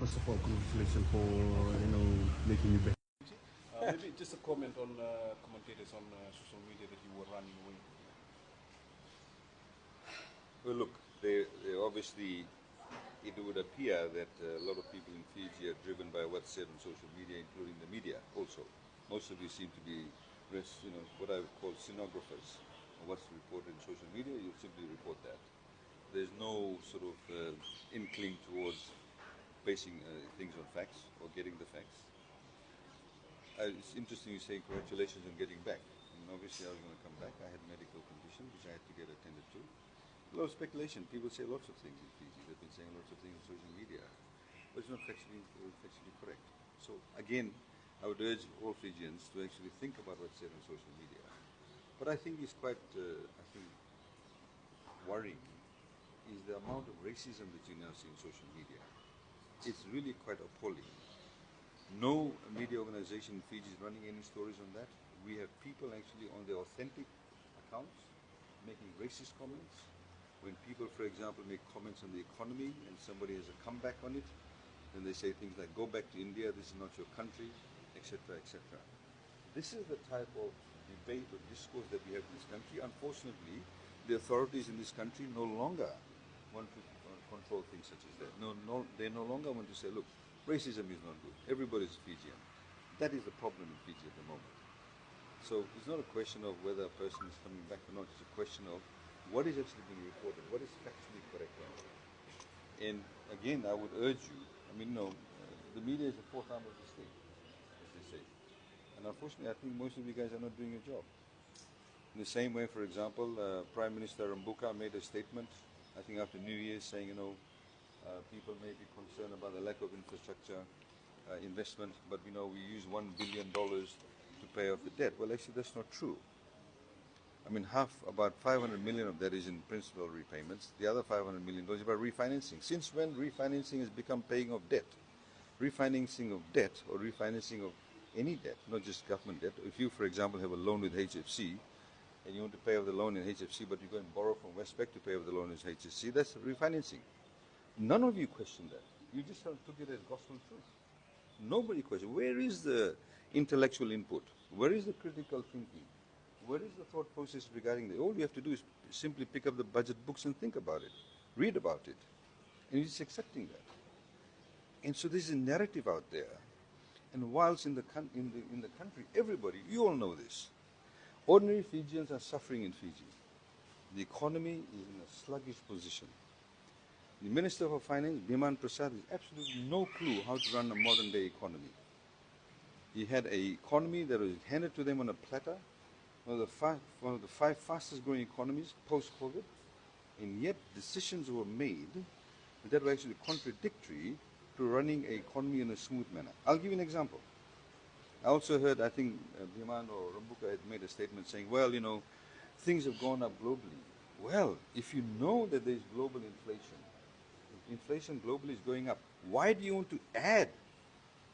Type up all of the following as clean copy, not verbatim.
First of all, congratulations for making me better. Maybe just a comment on commentators on social media that you were running away. Well, look, they obviously, it would appear that a lot of people in Fiji are driven by what's said on social media, including the media also. Most of you seem to be, what I would call stenographers. What's reported in social media, you simply report that. There's no sort of inkling towards basing things on facts or getting the facts. It's interesting you say congratulations on getting back. I mean, obviously I was going to come back. I had medical conditions which I had to get attended to. A lot of speculation. People say lots of things in Fiji. They've been saying lots of things on social media, but it's not factually correct. So again, I would urge all Fijians to actually think about what's said on social media. What I think is quite, worrying is the amount of racism that you now see in social media. It's really quite appalling. No media organization in Fiji is running any stories on that. We have people actually on their authentic accounts making racist comments. When people, for example, make comments on the economy and somebody has a comeback on it, then they say things like, go back to India, this is not your country, etc., etc. This is the type of debate or discourse that we have in this country. Unfortunately, the authorities in this country no longer want to control things such as that. They no longer want to say, look, racism is not good. Everybody's Fijian. That is the problem in Fiji at the moment. So it's not a question of whether a person is coming back or not. It's a question of what is actually being reported, what is factually correct or not. And again, I would urge you, the media is the fourth arm of the state, as they say. And unfortunately, I think most of you guys are not doing your job. In the same way, for example, Prime Minister Rambuka made a statement, I think after New Year, saying, people may be concerned about the lack of infrastructure investment, but we use $1 billion to pay off the debt. Well, actually, that's not true. I mean, about 500 million of that is in principal repayments. The other 500 million is about refinancing. Since when refinancing has become paying off debt? Refinancing of debt or refinancing of any debt, not just government debt. If you, for example, have a loan with HFC and you want to pay off the loan in HFC, but you go and borrow from Westpac to pay off the loan in HFC, that's refinancing. None of you question that. You just took it as gospel truth. Nobody questioned. Where is the intellectual input? Where is the critical thinking? Where is the thought process regarding that? All you have to do is simply pick up the budget books and think about it. Read about it. And you're just accepting that. And so there's a narrative out there. And whilst in the country, everybody, you all know this, ordinary Fijians are suffering in Fiji. The economy is in a sluggish position. The Minister for Finance, Biman Prasad, has absolutely no clue how to run a modern-day economy. He had an economy that was handed to them on a platter, one of the five fastest-growing economies post-COVID, and yet decisions were made that were actually contradictory to running an economy in a smooth manner. I'll give you an example. I also heard, I think Biman or Rambuka had made a statement saying, well, things have gone up globally. Well, if you know that there's global inflation, inflation globally is going up, why do you want to add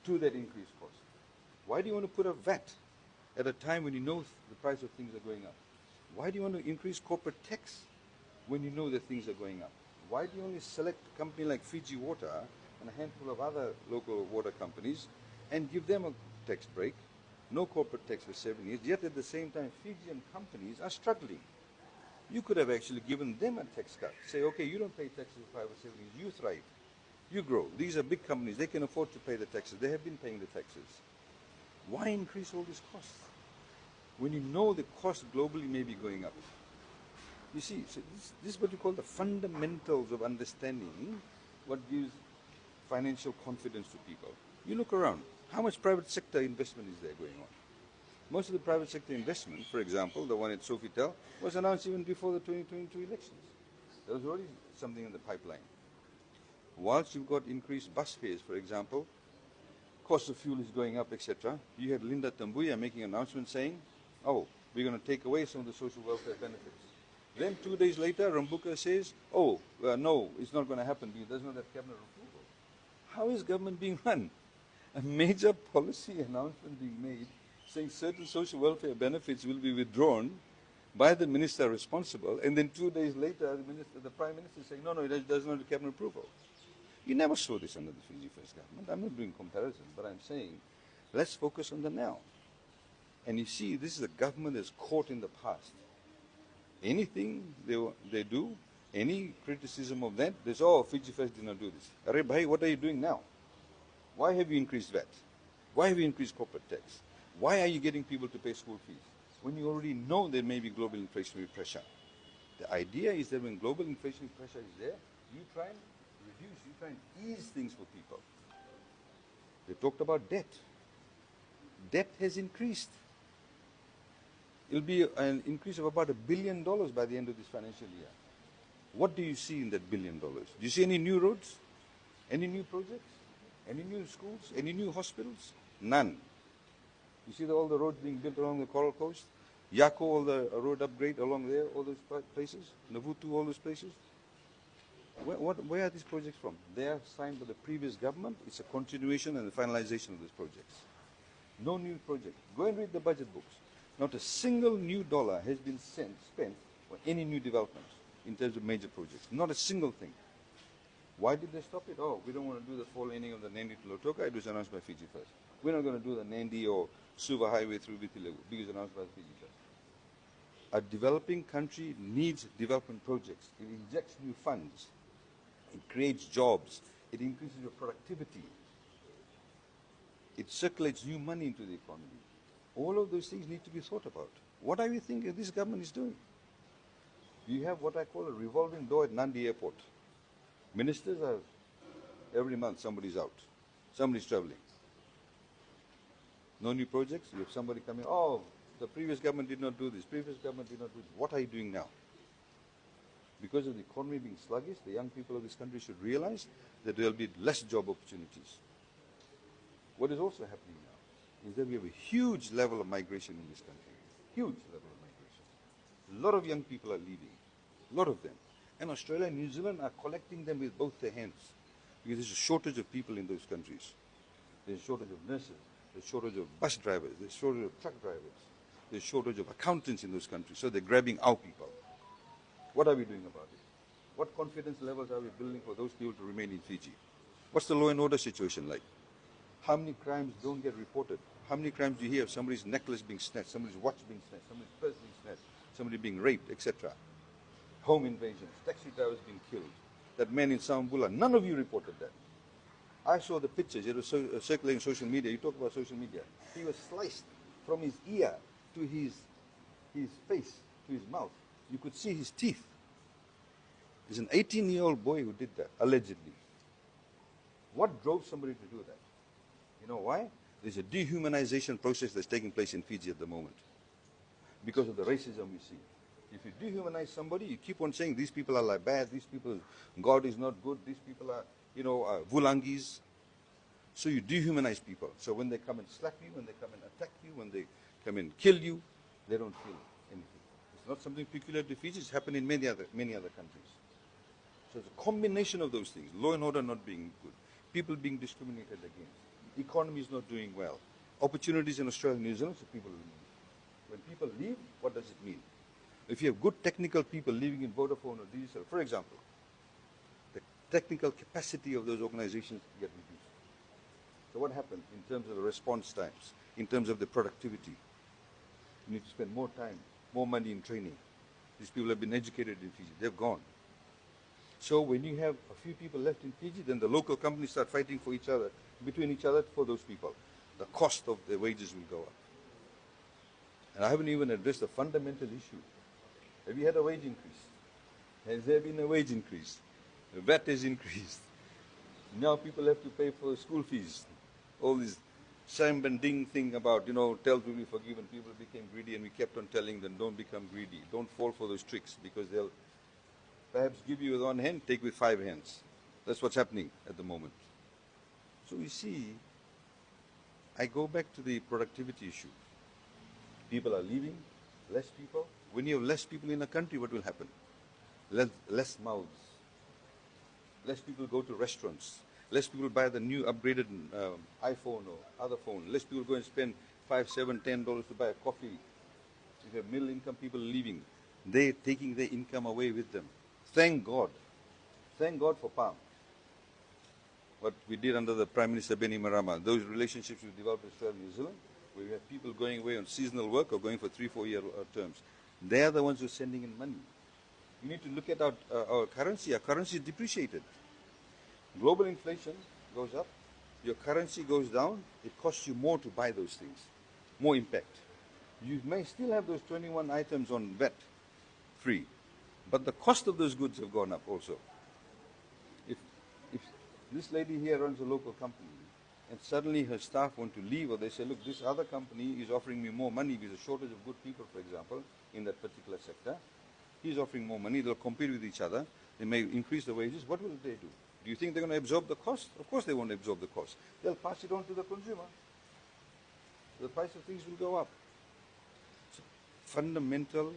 to that increased cost? Why do you want to put a VAT at a time when you know the price of things are going up? Why do you want to increase corporate tax when you know that things are going up? Why do you only select a company like Fiji Water and a handful of other local water companies and give them a tax break, no corporate tax for 7 years, yet at the same time Fijian companies are struggling? You could have actually given them a tax cut. Say, okay, you don't pay taxes for 5 or 7 years, you thrive, you grow. These are big companies, they can afford to pay the taxes, they have been paying the taxes. Why increase all these costs when you know the cost globally may be going up? You see, so this is what you call the fundamentals of understanding what gives financial confidence to people. You look around, how much private sector investment is there going on? Most of the private sector investment, for example, the one at Sofitel, was announced even before the 2022 elections. There was already something in the pipeline. Whilst you've got increased bus fares, for example, cost of fuel is going up, etc. You had Linda Tambuya making an announcement saying, oh, we're going to take away some of the social welfare benefits. Then 2 days later, Rambuka says, oh, no, it's not going to happen because it does not have cabinet approval. How is government being run? A major policy announcement being made saying certain social welfare benefits will be withdrawn by the minister responsible, and then 2 days later, the Prime Minister is saying, no, it does not have cabinet approval. You never saw this under the Fiji First government. I'm not doing comparisons, but I'm saying let's focus on the now. And you see, this is a government that's caught in the past. Anything they do, any criticism of that, they say, oh, Fiji First did not do this. Arey bhai, what are you doing now? Why have you increased VAT? Why have you increased corporate tax? Why are you getting people to pay school fees? When you already know there may be global inflationary pressure. The idea is that when global inflationary pressure is there, you try and reduce, you try and ease things for people. They talked about debt. Debt has increased. It'll be an increase of about $1 billion by the end of this financial year. What do you see in that $1 billion? Do you see any new roads? Any new projects? Any new schools? Any new hospitals? None. You see all the roads being built along the Coral Coast? Yako, all the road upgrade along there, all those places? Navutu, all those places? Where are these projects from? They are signed by the previous government. It's a continuation and the finalization of these projects. No new project. Go and read the budget books. Not a single new dollar has been spent on any new development in terms of major projects. Not a single thing. Why did they stop it? Oh, we don't want to do the four laning of the Nandi to Lotoka. It was announced by Fiji First. We're not going to do the Nandi or Suva Highway through Vitilevu because it was announced by Fiji First. A developing country needs development projects. It injects new funds. It creates jobs. It increases your productivity. It circulates new money into the economy. All of those things need to be thought about. What are you thinking this government is doing? You have what I call a revolving door at Nandi Airport. Ministers are, every month somebody's out. Somebody's traveling. No new projects. You have somebody coming, oh, the previous government did not do this. Previous government did not do this. What are you doing now? Because of the economy being sluggish, the young people of this country should realize that there will be less job opportunities. What is also happening now is that we have a huge level of migration in this country. Huge level of migration. A lot of young people are leaving. A lot of them. And Australia and New Zealand are collecting them with both their hands. Because there's a shortage of people in those countries. There's a shortage of nurses. There's a shortage of bus drivers. There's a shortage of truck drivers. There's a shortage of accountants in those countries. So they're grabbing our people. What are we doing about it? What confidence levels are we building for those people to remain in Fiji? What's the law and order situation like? How many crimes don't get reported? How many crimes do you hear of somebody's necklace being snatched, somebody's watch being snatched, somebody's purse being snatched, somebody being raped, etc.? Home invasions, taxi drivers being killed. That man in Sambula, none of you reported that. I saw the pictures, it was circulating on social media. You talk about social media. He was sliced from his ear to his face, to his mouth. You could see his teeth. There's an 18-year-old boy who did that, allegedly. What drove somebody to do that? You know why? There's a dehumanization process that's taking place in Fiji at the moment because of the racism we see. If you dehumanize somebody, you keep on saying these people are like bad, these people, God is not good, these people are, vulangis. So you dehumanize people. So when they come and slap you, when they come and attack you, when they come and kill you, they don't feel anything. It's not something peculiar to Fiji, it's happened in many other countries. So it's a combination of those things. Law and order not being good, people being discriminated against, the economy is not doing well, opportunities in Australia and New Zealand, so people will leave. When people leave, what does it mean? If you have good technical people living in Vodafone or Digital, for example, the technical capacity of those organizations get reduced. So what happens in terms of the response times, in terms of the productivity? You need to spend more time, more money in training. These people have been educated in Fiji. They've gone. So when you have a few people left in Fiji, then the local companies start fighting for each other, between each other for those people. The cost of their wages will go up. And I haven't even addressed the fundamental issue. Have you had a wage increase? Has there been a wage increase? The VAT has increased. Now people have to pay for school fees. All this Sam and Ding thing about, tell to be forgiven. People became greedy and we kept on telling them, don't become greedy. Don't fall for those tricks because they'll perhaps give you with one hand, take with 5 hands. That's what's happening at the moment. So you see, I go back to the productivity issue. People are leaving, less people. When you have less people in a country, what will happen? Less mouths. Less people go to restaurants. Less people buy the new upgraded iPhone or other phone. Less people go and spend $5, $7, $10 to buy a coffee. If you have middle income people leaving, they're taking their income away with them. Thank God. Thank God for Palm. what we did under the Prime Minister Benny Marama, those relationships we developed with Australia and New Zealand, where we have people going away on seasonal work or going for 3-4 year terms. They are the ones who are sending in money. You need to look at our currency. Our currency is depreciated. Global inflation goes up. Your currency goes down. It costs you more to buy those things. More impact. You may still have those 21 items on VAT free, but the cost of those goods have gone up also. If this lady here runs a local company and suddenly her staff want to leave, or they say, look, this other company is offering me more money because there's a shortage of good people, for example, in that particular sector. He's offering more money. They'll compete with each other. They may increase the wages. What will they do? Do you think they're going to absorb the cost? Of course they won't absorb the cost. They'll pass it on to the consumer. The price of things will go up. So fundamental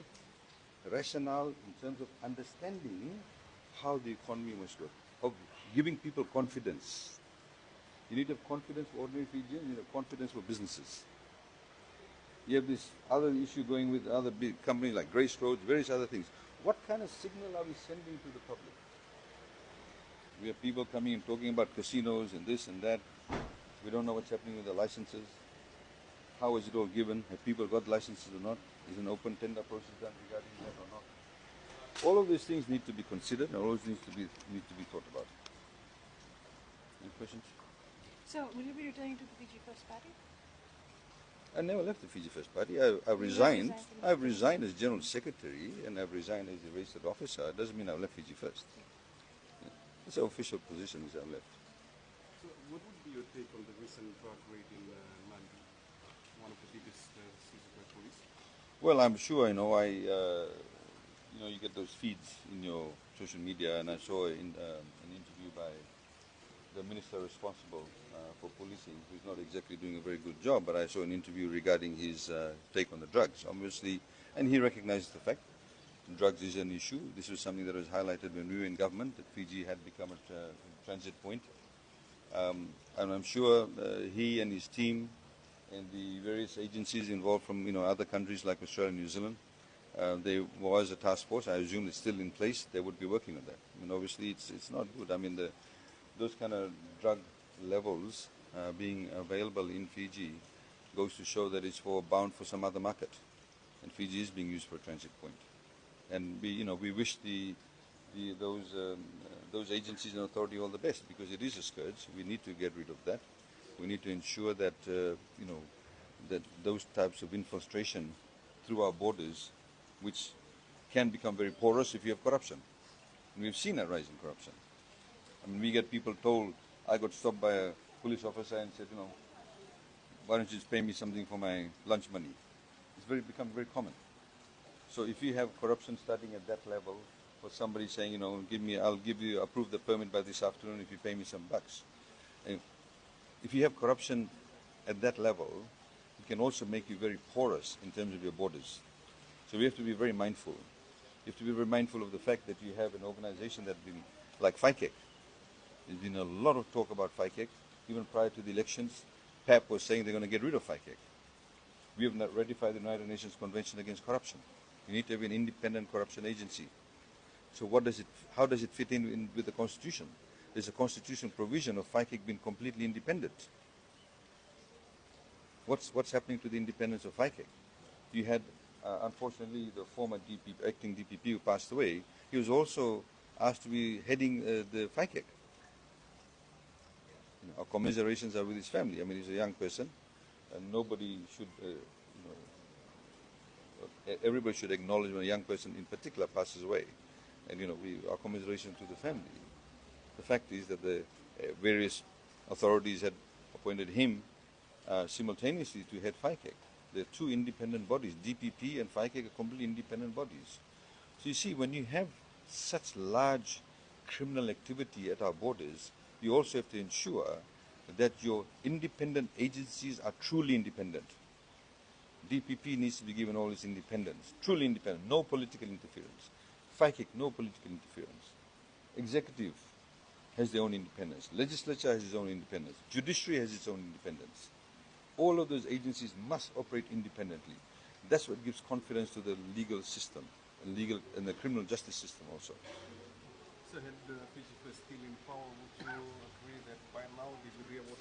rationale in terms of understanding how the economy must work, of giving people confidence. You need to have confidence for ordinary Fijians, you need to have confidence for businesses. You have this other issue going with other big companies like Grace Roads, various other things. What kind of signal are we sending to the public? We have people coming and talking about casinos and this and that. We don't know what's happening with the licenses. How is it all given? Have people got licenses or not? Is an open tender process done regarding that or not? All of these things need to be considered and all those things need to be thought about. Any questions? So, will you be returning to the Fiji First Party? I never left the Fiji First Party. I've resigned. I've resigned as General Secretary and I've resigned as a registered officer. It doesn't mean I've left Fiji First. Yeah. It's an official position which I've left. So, what would be your take on the recent drug raid in Nandi, one of the biggest seizures by police? Well, I'm sure, you get those feeds in your social media, and I saw an interview by the minister responsible for policing, who's not exactly doing a very good job, but I saw an interview regarding his take on the drugs, obviously, and he recognizes the fact drugs is an issue. This was something that was highlighted when we were in government, that Fiji had become a transit point. And I'm sure he and his team and the various agencies involved from other countries like Australia and New Zealand, there was a task force. I assume it's still in place. They would be working on that. I mean, obviously, it's not good. I mean, those kind of drug levels being available in Fiji goes to show that it's bound for some other market, and Fiji is being used for a transit point. And we wish those agencies and authority all the best, because it is a scourge. We need to get rid of that. We need to ensure that that those types of infiltration through our borders, which can become very porous if you have corruption. And we've seen a rise in corruption. I mean, we get people told, I got stopped by a police officer and said, why don't you just pay me something for my lunch money? It's become very common. So if you have corruption starting at that level, or somebody saying, I'll approve the permit by this afternoon if you pay me some bucks. And if you have corruption at that level, it can also make you very porous in terms of your borders. So we have to be very mindful. You have to be very mindful of the fact that you have an organization that's been, like FICAC. There's been a lot of talk about FICAC. Even prior to the elections, PAP was saying they're going to get rid of FICAC. We have not ratified the United Nations Convention Against Corruption. You need to have an independent corruption agency. So how does it fit in with the Constitution? There's a constitutional provision of FICAC being completely independent. What's happening to the independence of FICAC? You had, unfortunately, the former acting DPP who passed away. He was also asked to be heading the FICAC. Our commiserations are with his family. I mean, he's a young person, and nobody should, everybody should acknowledge when a young person in particular passes away. And, our commiseration to the family. The fact is that the various authorities had appointed him simultaneously to head FICAC. They're two independent bodies. DPP and FICAC are completely independent bodies. So you see, when you have such large criminal activity at our borders, you also have to ensure that your independent agencies are truly independent. DPP needs to be given all its independence, truly independent, no political interference. FICAC, no political interference. Executive has their own independence. Legislature has its own independence. Judiciary has its own independence. All of those agencies must operate independently. That's what gives confidence to the legal system and the criminal justice system also. So had the Fiji First still in power, would you agree that by now the jury award